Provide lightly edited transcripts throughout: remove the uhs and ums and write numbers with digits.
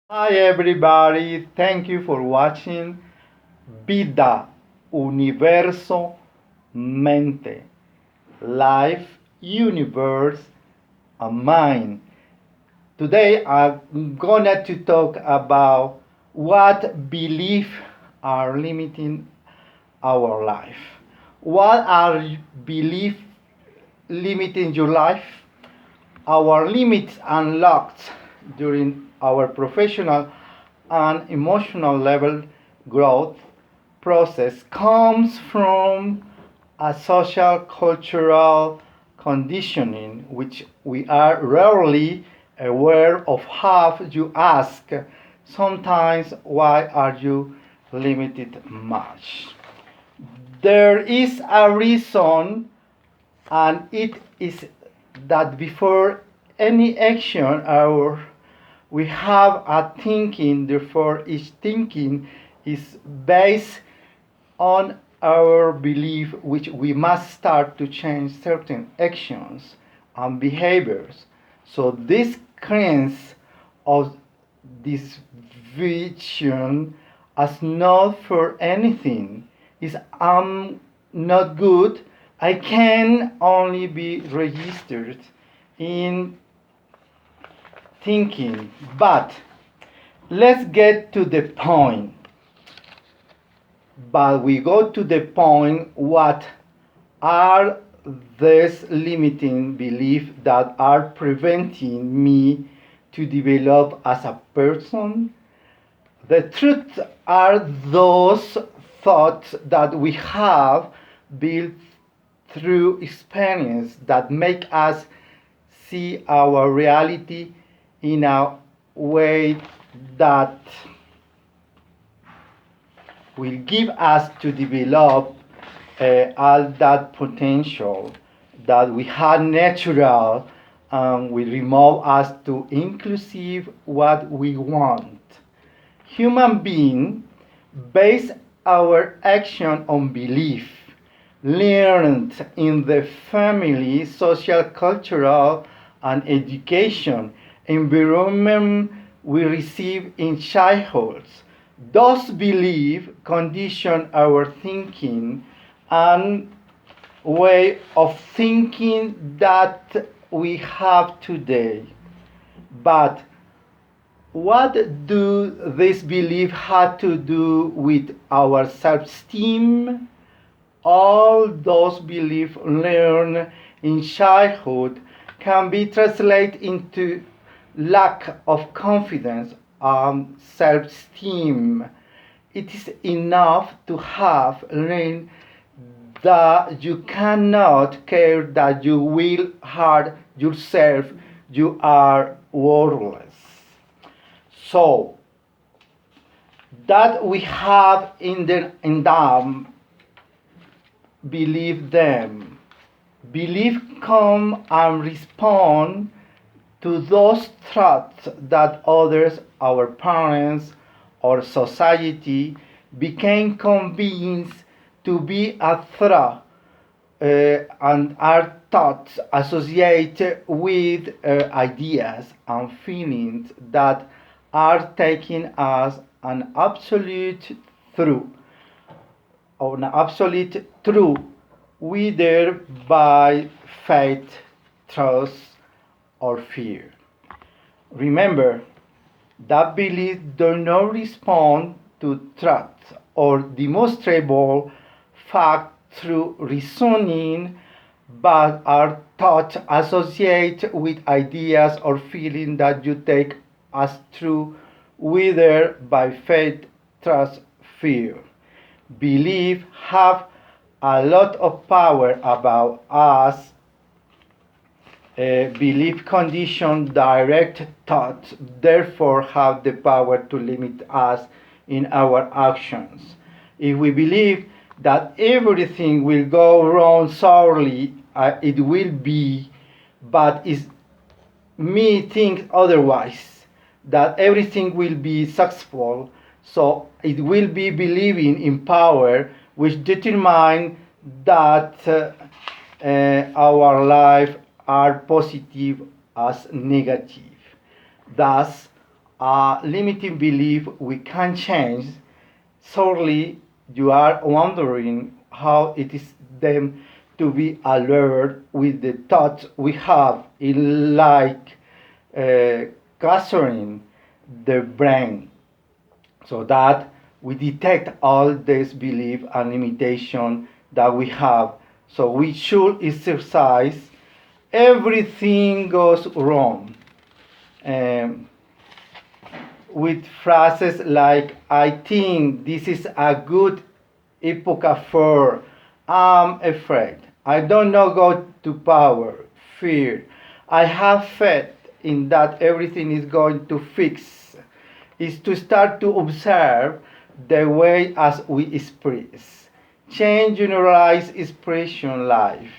Hi everybody, thank you for watching Vida Universo Mente, Life, Universe, and Mind. Today I'm gonna to talk about what beliefs are limiting our life. What are beliefs limiting your life? Our limits unlocked during our professional and emotional level growth process comes from a social cultural conditioning which we are rarely aware of. Have you ask sometimes, why are you limited much? There is a reason, and it is that before any action our we have a thinking. Therefore each thinking is based on our belief, which we must start to change certain actions and behaviors. So this kinds of this vision as not for anything is not good. I can only be registered in thinking. But let's get to the point. But we go to the point, what are these limiting beliefs that are preventing me to develop as a person? The truth are those thoughts that we have built through experience that make us see our reality in a way that will give us to develop all that potential that we had natural, and will remove us to inclusive what we want. Human being base our action on belief learned in the family, social, cultural, and education environment we receive in childhood. Those beliefs condition our thinking and way of thinking that we have today. But what do these beliefs have to do with our self-esteem? All those beliefs learned in childhood can be translated into lack of confidence and self-esteem. It is enough to have learned that you cannot care, that you will hurt yourself, you are worthless. So that we have in them, believe them. Belief come and respond to those threats that others, our parents, or society became convinced to be a threat, and are thoughts associated with ideas and feelings that are taken as an absolute truth, or an absolute truth, whether by faith, trust, or fear. Remember that beliefs do not respond to truth or demonstrable fact through reasoning, but are thoughts associated with ideas or feelings that you take as true, whether by faith, trust, fear. Belief have a lot of power about us. Belief condition direct thoughts, therefore have the power to limit us in our actions. If we believe that everything will go wrong sorely, it will be, but is me think otherwise, that everything will be successful, so it will be believing in power which determine that our life are positive as negative. Thus a limiting belief we can change. Surely you are wondering how it is them to be alert with the thoughts we have in like capturing the brain, so that we detect all this belief and limitation that we have. So we should exercise everything goes wrong. Um, with phrases like, I think this is a good epoch for, I'm afraid, I don't know go to power, fear, I have faith in that everything is going to fix, is to start to observe the way as we express. Change generalized expression life.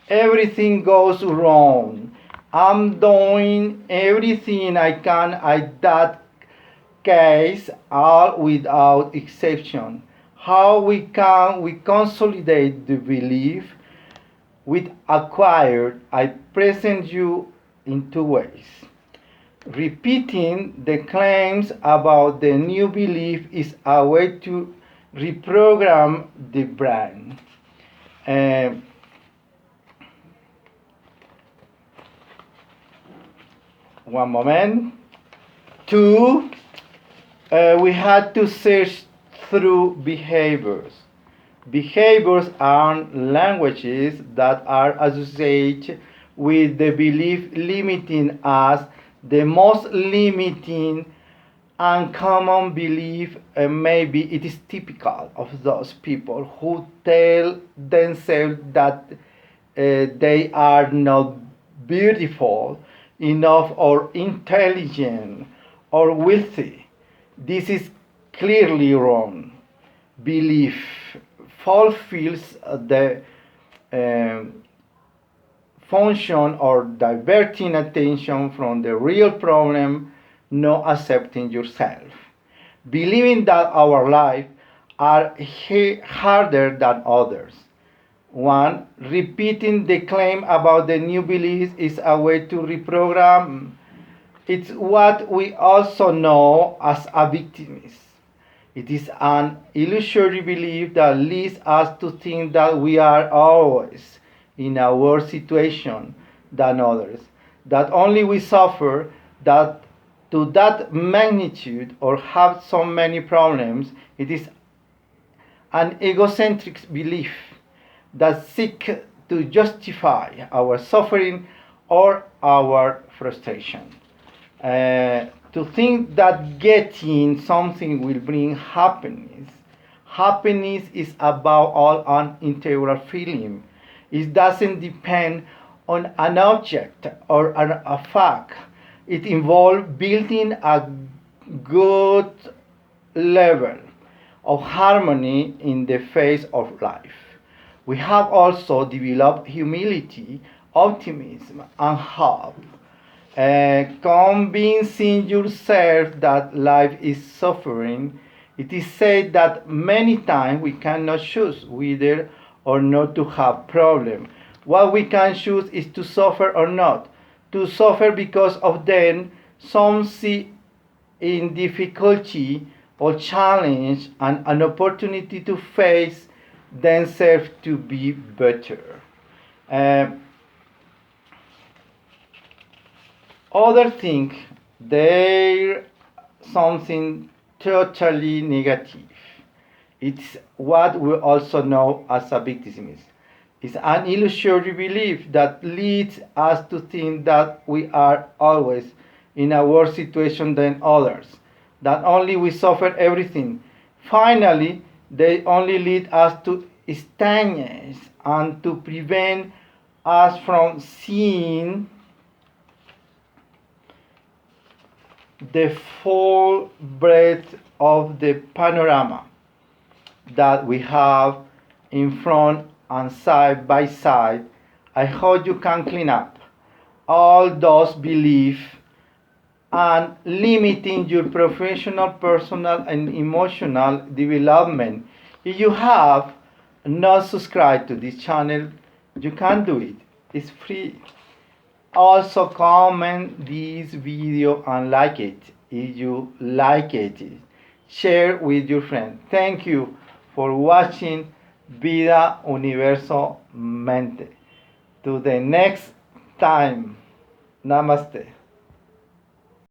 Everything goes wrong. I'm doing everything I can at that case, all without exception. How we consolidate the belief with acquired, I present you in two ways. Repeating the claims about the new belief is a way to reprogram the brain. Uh, One moment. Two, we had to search through behaviors. Behaviors are languages that are associated with the belief limiting us. The most limiting and common belief, maybe it is typical of those people who tell themselves that they are not beautiful enough or intelligent or wealthy. This is clearly wrong. Belief fulfills the um, function or diverting attention from the real problem, not accepting yourself. Believing that our lives are harder than others. One, repeating the claim about the new beliefs is a way to reprogram. It's what we also know as a victimism. It is an illusory belief that leads us to think that we are always in a worse situation than others, that only we suffer, that to that magnitude or have so many problems. It is an egocentric belief that seeks to justify our suffering or our frustration. To think that getting something will bring happiness. Happiness is above all an integral feeling. It doesn't depend on an object or a fact. It involves building a good level of harmony in the face of life. We have also developed humility, optimism, and hope. Convincing yourself that life is suffering. It is said that many times we cannot choose whether or not to have problem. What we can choose is to suffer or not. To suffer because of then some see in difficulty or challenge and an opportunity to face themselves to be better. Other think they're something totally negative. It's what we also know as a victimism. It's an illusory belief that leads us to think that we are always in a worse situation than others, that only we suffer everything. Finally, they only lead us to stagnate and to prevent us from seeing the full breadth of the panorama that we have in front and side by side. I hope you can clean up all those beliefs and limiting your professional, personal, and emotional development. If you have not subscribed to this channel, you can do it. It's free. Also comment this video and like it. if you like it. Share with your friends. Thank you for watching Vida Universo Mente. To the next time. Namaste.